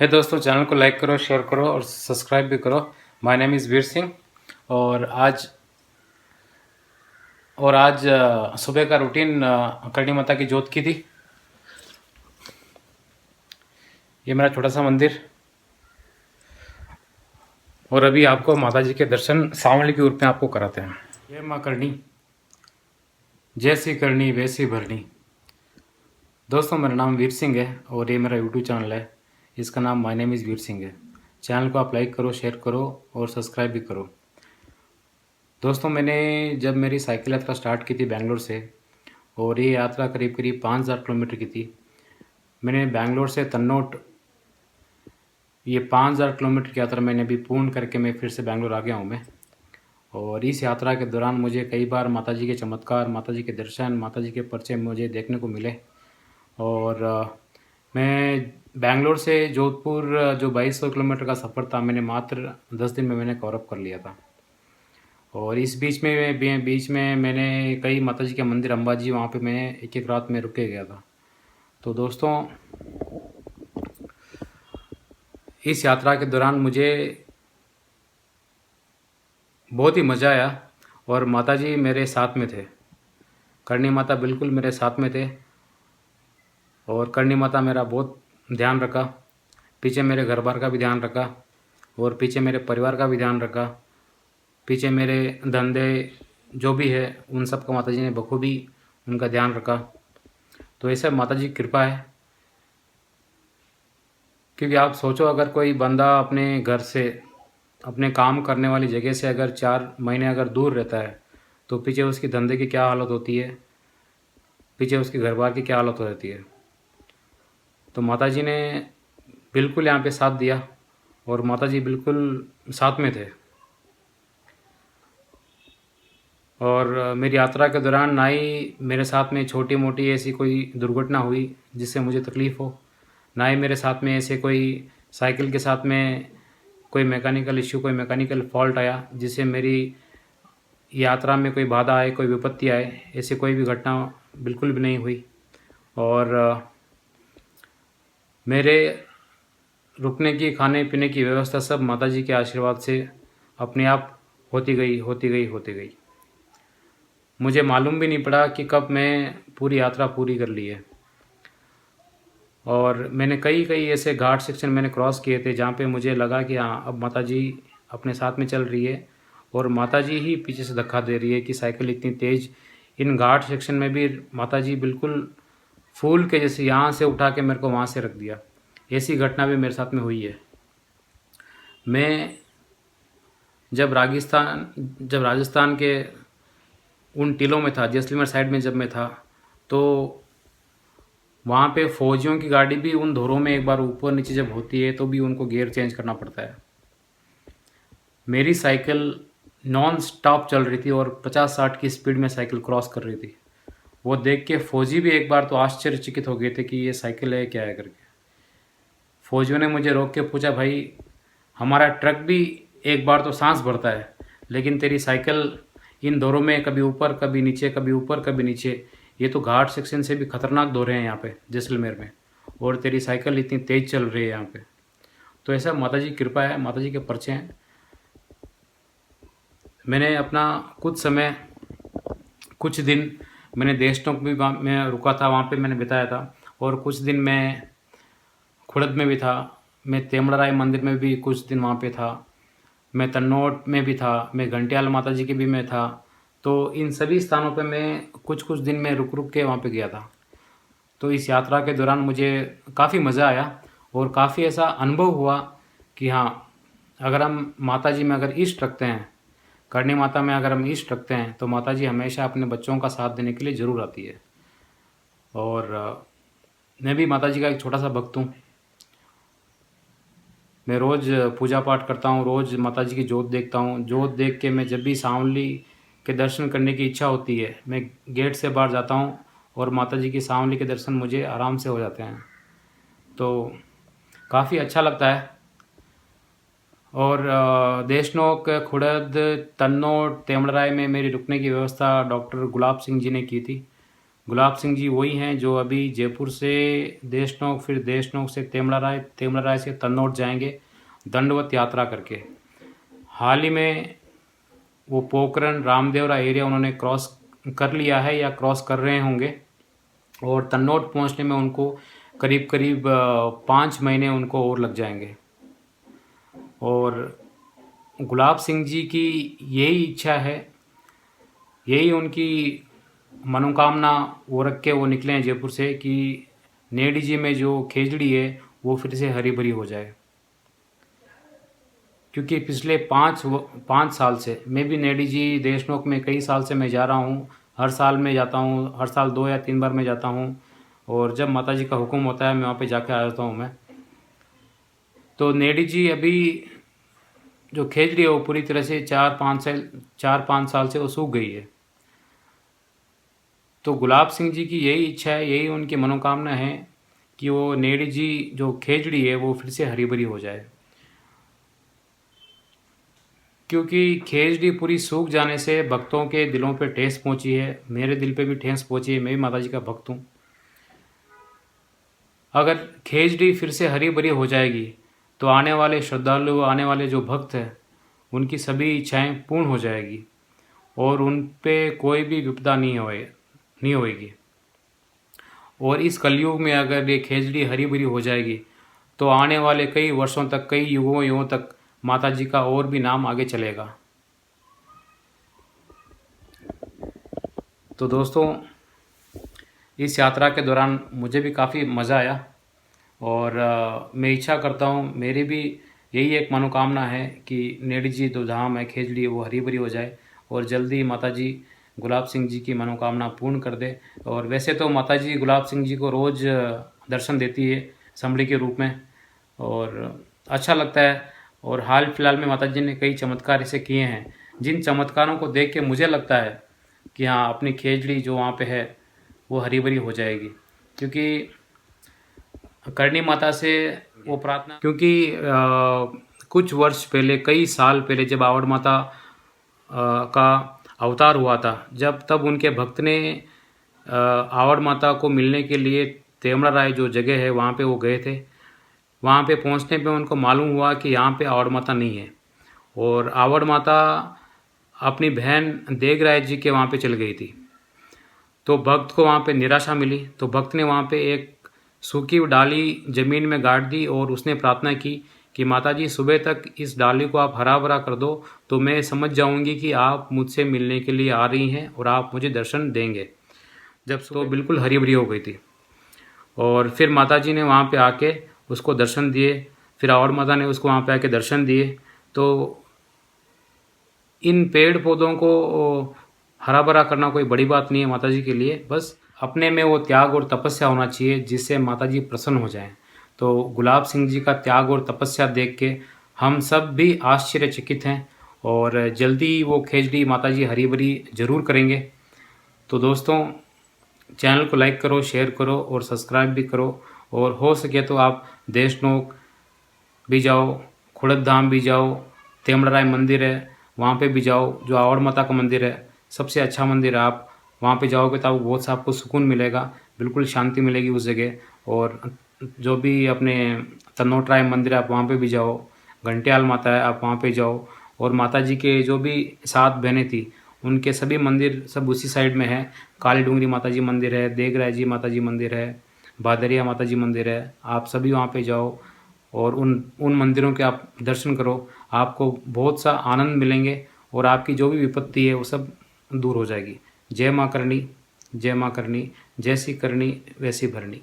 है दोस्तों, चैनल को लाइक करो, शेयर करो और सब्सक्राइब भी करो। My name is Veer Singh. और आज सुबह का रूटीन करणी माता की जोत की थी। ये मेरा छोटा सा मंदिर, और अभी आपको माता जी के दर्शन सांवली के रूप में आपको कराते हैं। जय माँ करणी, जैसी करनी वैसी भरनी। दोस्तों, मेरा नाम वीर सिंह है और ये मेरा यूट्यूब चैनल है। इसका नाम my name is Veer Singh है। चैनल को आप लाइक करो, शेयर करो और सब्सक्राइब भी करो। दोस्तों, मैंने जब मेरी साइकिल यात्रा स्टार्ट की थी बेंगलोर से, और ये यात्रा करीब करीब 5,000 किलोमीटर की थी। मैंने बेंगलोर से तन्नोट ये 5,000 किलोमीटर की यात्रा मैंने अभी पूर्ण करके मैं फिर से बेंगलोर आ गया हूँ मैं। और इस यात्रा के दौरान मुझे कई बार माता जी के चमत्कार, माता जी के दर्शन, माता जी के परिचय मुझे देखने को मिले। और मैं बेंगलोर से जोधपुर जो 2200 किलोमीटर का सफ़र था, मैंने मात्र 10 दिन में मैंने कवर अप कर लिया था। और इस बीच में मैंने कई माता जी के मंदिर, अंबाजी, वहाँ पे मैं एक एक रात में रुक के गया था। तो दोस्तों, इस यात्रा के दौरान मुझे बहुत ही मज़ा आया और माता जी मेरे साथ में थे। करणी माता बिल्कुल मेरे साथ में थे और करणी माता मेरा बहुत ध्यान रखा। पीछे मेरे घर बार का भी ध्यान रखा और पीछे मेरे परिवार का भी ध्यान रखा। पीछे मेरे धंधे जो भी है उन सब का माता जी ने बखूबी उनका ध्यान रखा। तो ऐसा माता जी की कृपा है। क्योंकि आप सोचो, अगर कोई बंदा अपने घर से, अपने काम करने वाली जगह से अगर 4 महीने अगर दूर रहता है, तो पीछे उसकी धंधे की क्या हालत होती है, पीछे उसके घर बार की क्या हालत हो जाती है। तो माता जी ने बिल्कुल यहाँ पे साथ दिया और माता जी बिल्कुल साथ में थे। और मेरी यात्रा के दौरान ना ही मेरे साथ में छोटी मोटी ऐसी कोई दुर्घटना हुई जिससे मुझे तकलीफ़ हो, ना ही मेरे साथ में ऐसे कोई साइकिल के साथ में कोई मैकेनिकल इश्यू, कोई मैकेनिकल फॉल्ट आया जिससे मेरी यात्रा में कोई बाधा आए, कोई विपत्ति आए। ऐसी कोई भी घटना बिल्कुल भी नहीं हुई। और मेरे रुकने की, खाने पीने की व्यवस्था सब माता जी के आशीर्वाद से अपने आप होती गई। मुझे मालूम भी नहीं पड़ा कि कब मैं पूरी यात्रा पूरी कर ली है। और मैंने कई कई ऐसे घाट सेक्शन मैंने क्रॉस किए थे जहाँ पे मुझे लगा कि हाँ, अब माता जी अपने साथ में चल रही है और माता जी ही पीछे से धक्का दे रही है कि साइकिल इतनी तेज़। इन घाट सेक्शन में भी माता जी बिल्कुल फूल के जैसे यहाँ से उठा के मेरे को वहाँ से रख दिया। ऐसी घटना भी मेरे साथ में हुई है। मैं जब राजस्थान के उन टीलों में था, जैसलमेर साइड में जब मैं था, तो वहाँ पे फौजियों की गाड़ी भी उन धोरों में एक बार ऊपर नीचे जब होती है तो भी उनको गियर चेंज करना पड़ता है। मेरी साइकिल नॉन स्टॉप चल रही थी और 50-60 की स्पीड में साइकिल क्रॉस कर रही थी। वो देख के फौजी भी एक बार तो आश्चर्यचकित हो गए थे कि ये साइकिल है क्या है करके। फौजियों ने मुझे रोक के पूछा, भाई हमारा ट्रक भी एक बार तो सांस भरता है, लेकिन तेरी साइकिल इन दौरों में कभी ऊपर कभी नीचे, कभी ऊपर कभी नीचे, ये तो घाट सेक्शन से भी खतरनाक दौरे हैं यहाँ पे जैसलमेर में, और तेरी साइकिल इतनी तेज़ चल रही है यहाँ पे। तो ऐसा माता जी की कृपा है, माता जी के परिचय हैं। मैंने अपना कुछ दिन मैंने देशनोक भी में रुका था, वहाँ पे मैंने बिताया था। और कुछ दिन मैं खुड़द में भी था, मैं तेमड़राय मंदिर में भी कुछ दिन वहाँ पे था, मैं तन्नोट में भी था, मैं घंटियाल माता जी के भी में था। तो इन सभी स्थानों पे मैं कुछ कुछ दिन में रुक रुक के वहाँ पे गया था। तो इस यात्रा के दौरान मुझे काफ़ी मज़ा आया और काफ़ी ऐसा अनुभव हुआ कि हाँ, अगर हम माता जी में अगर इष्ट रखते हैं, करणी माता में अगर हम इष्ट रखते हैं, तो माता जी हमेशा अपने बच्चों का साथ देने के लिए ज़रूर आती है। और मैं भी माता जी का एक छोटा सा भक्त हूँ। मैं रोज़ पूजा पाठ करता हूँ, रोज़ माता जी की जोत देखता हूँ। जोत देख के मैं जब भी सांवली के दर्शन करने की इच्छा होती है, मैं गेट से बाहर जाता हूँ और माता जी की सांवली के दर्शन मुझे आराम से हो जाते हैं। तो काफ़ी अच्छा लगता है। और देशनोक, खुड़द, तन्नोट, तेमड़राय में मेरी रुकने की व्यवस्था डॉक्टर गुलाब सिंह जी ने की थी। गुलाब सिंह जी वही हैं जो अभी जयपुर से देशनोक, फिर देशनोक से तेमड़ा राय से तन्नौट जाएंगे दंडवत यात्रा करके। हाल ही में वो पोखरण रामदेवरा एरिया उन्होंने क्रॉस कर लिया है या क्रॉस कर रहे होंगे, और तन्नौट पहुंचने में उनको करीब करीब 5 महीने उनको और लग जाएंगे। और गुलाब सिंह जी की यही इच्छा है, यही उनकी मनोकामना वो रख के वो निकले हैं जयपुर से कि नेडी जी में जो खेजड़ी है वो फिर से हरी भरी हो जाए। क्योंकि पिछले 5 साल से मैं भी नेडी जी देशनोक में कई साल से मैं जा रहा हूँ, हर साल मैं जाता हूँ, हर साल 2 या 3 बार मैं जाता हूँ, और जब माता जी का हुक्म होता है मैं वहाँ पे जाके आ जाता हूँ मैं। तो नेडी जी अभी जो खेजड़ी है वो पूरी तरह से 4-5 साल से वो सूख गई है। तो गुलाब सिंह जी की यही इच्छा है, यही उनकी मनोकामना है कि वो नेडी जी जो खेजड़ी है वो फिर से हरी भरी हो जाए। क्योंकि खेजड़ी पूरी सूख जाने से भक्तों के दिलों पे ठेस पहुंची है, मेरे दिल पे भी ठेस पहुंची है, मैं भी माता जी का भक्त हूँ। अगर खेजड़ी फिर से हरी भरी हो जाएगी तो आने वाले श्रद्धालु, आने वाले जो भक्त हैं, उनकी सभी इच्छाएं पूर्ण हो जाएगी और उन पे कोई भी विपदा नहीं होएगी। और इस कलयुग में अगर ये खेजड़ी हरी भरी हो जाएगी तो आने वाले कई वर्षों तक, कई युगों तक माता जी का और भी नाम आगे चलेगा। तो दोस्तों, इस यात्रा के दौरान मुझे भी काफ़ी मज़ा आया, और मैं इच्छा करता हूँ, मेरी भी यही एक मनोकामना है कि नेडी जी जो धाम है खेजड़ी वो हरी भरी हो जाए और जल्दी माता जी गुलाब सिंह जी की मनोकामना पूर्ण कर दे। और वैसे तो माता जी गुलाब सिंह जी को रोज़ दर्शन देती है समड़ी के रूप में, और अच्छा लगता है। और हाल फिलहाल में माता जी ने कई चमत्कार ऐसे किए हैं जिन चमत्कारों को देख के मुझे लगता है कि हाँ, अपनी खेजड़ी जो वहाँ पे है वो हरी भरी हो जाएगी। क्योंकि करणी माता से वो प्रार्थना, क्योंकि कुछ वर्ष पहले, कई साल पहले जब आवड़ माता का अवतार हुआ था, तब उनके भक्त ने आवड़ माता को मिलने के लिए तेमड़ा राय जो जगह है वहाँ पे वो गए थे। वहाँ पे पहुँचने पे उनको मालूम हुआ कि यहाँ पे आवड़ माता नहीं है, और आवड़ माता अपनी बहन देगराय जी के वहाँ पे चल गई थी। तो भक्त को वहाँ पे निराशा मिली, तो भक्त ने वहाँ पे एक सूखी डाली ज़मीन में गाड़ दी और उसने प्रार्थना की कि माता जी सुबह तक इस डाली को आप हरा भरा कर दो तो मैं समझ जाऊंगी कि आप मुझसे मिलने के लिए आ रही हैं और आप मुझे दर्शन देंगे। जब तो बिल्कुल हरी भरी हो गई थी, और फिर माता जी ने वहाँ पे आके उसको दर्शन दिए, फिर आवड़ माता ने उसको वहाँ पे आके दर्शन दिए। तो इन पेड़ पौधों को हरा भरा करना कोई बड़ी बात नहीं है माता जी के लिए, बस अपने में वो त्याग और तपस्या होना चाहिए जिससे माता जी प्रसन्न हो जाएं। तो गुलाब सिंह जी का त्याग और तपस्या देख के हम सब भी आश्चर्यचकित हैं, और जल्दी वो खेजड़ी माता जी हरी भरी जरूर करेंगे। तो दोस्तों, चैनल को लाइक करो, शेयर करो और सब्सक्राइब भी करो, और हो सके तो आप देशनोक भी जाओ, खुड़द धाम भी जाओ, तेमड़ा राय मंदिर है वहाँ पे भी जाओ, जो आवड़ माता का मंदिर है सबसे अच्छा मंदिर है। आप वहाँ पे जाओगे तो बहुत सा आपको सुकून मिलेगा, बिल्कुल शांति मिलेगी उस जगह। और जो भी अपने तन्नौट राय मंदिर है आप वहाँ पे भी जाओ, घंटियाल माता है आप वहाँ पे जाओ, और माता जी के जो भी 7 बहनें थी उनके सभी मंदिर सब उसी साइड में है। काली डूंगरी माता जी मंदिर है, देगराय जी माता जी मंदिर है, भादरिया माता जी मंदिर है, आप सभी वहाँ पे जाओ और उन मंदिरों के आप दर्शन करो। आपको बहुत सा आनंद मिलेंगे और आपकी जो भी विपत्ति है वो सब दूर हो जाएगी। जय माँ करणी, जय माँ करणी, जैसी करनी वैसी भरनी।